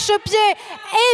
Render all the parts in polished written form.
marchepied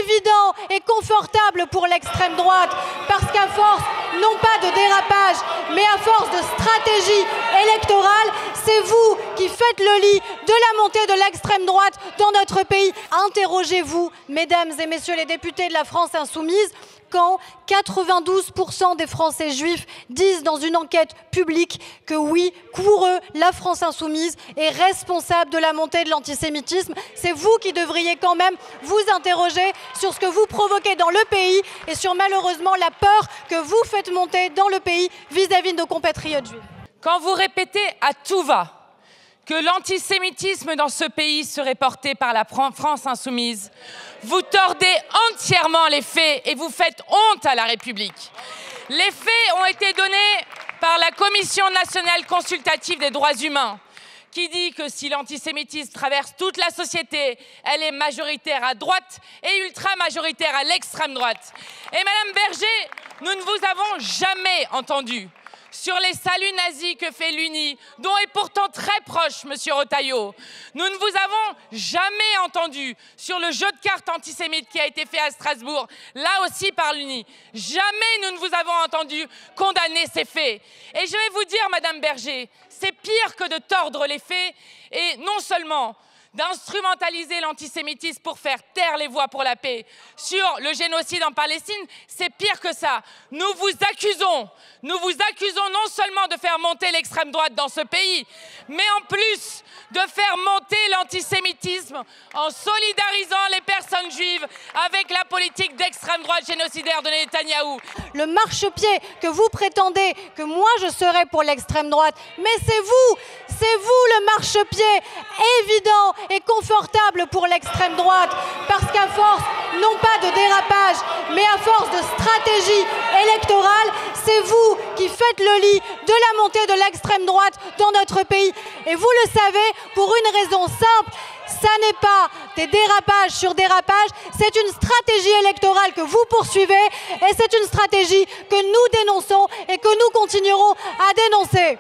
évident et confortable pour l'extrême droite, parce qu'à force, non pas de dérapage, mais à force de stratégie électorale, c'est vous qui faites le lit de la montée de l'extrême droite dans notre pays. Interrogez-vous, mesdames et messieurs les députés de la France insoumise, quand 92% des Français juifs disent dans une enquête publique que oui, pour eux, la France insoumise est responsable de la montée de l'antisémitisme. C'est vous qui devriez quand même vous interroger sur ce que vous provoquez dans le pays et sur malheureusement la peur que vous faites monter dans le pays vis-à-vis de nos compatriotes juifs. Quand vous répétez à tout va que l'antisémitisme dans ce pays serait porté par la France insoumise, vous tordez entièrement les faits et vous faites honte à la République. Les faits ont été donnés par la Commission nationale consultative des droits humains, qui dit que si l'antisémitisme traverse toute la société, elle est majoritaire à droite et ultra-majoritaire à l'extrême droite. Et Madame Berger, nous ne vous avons jamais entendu sur les saluts nazis que fait l'UNI, dont est pourtant très proche M. Retailleau. Nous ne vous avons jamais entendu sur le jeu de cartes antisémite qui a été fait à Strasbourg, là aussi par l'UNI. Jamais nous ne vous avons entendu condamner ces faits. Et je vais vous dire, Madame Berger, c'est pire que de tordre les faits et non seulement d'instrumentaliser l'antisémitisme pour faire taire les voix pour la paix sur le génocide en Palestine, c'est pire que ça. Nous vous accusons non seulement de faire monter l'extrême droite dans ce pays, mais en plus de faire monter l'antisémitisme en solidarisant les personnes juives avec la politique d'extrême droite génocidaire de Netanyahou. Le marchepied que vous prétendez que moi je serai pour l'extrême droite, mais c'est vous le marchepied évident et confortable pour l'extrême droite, parce qu'à force, non pas de dérapage, mais à force de stratégie électorale, c'est vous qui faites le lit de la montée de l'extrême droite dans notre pays. Et vous le savez, pour une raison simple, ça n'est pas des dérapages sur dérapages, c'est une stratégie électorale que vous poursuivez et c'est une stratégie que nous dénonçons et que nous continuerons à dénoncer.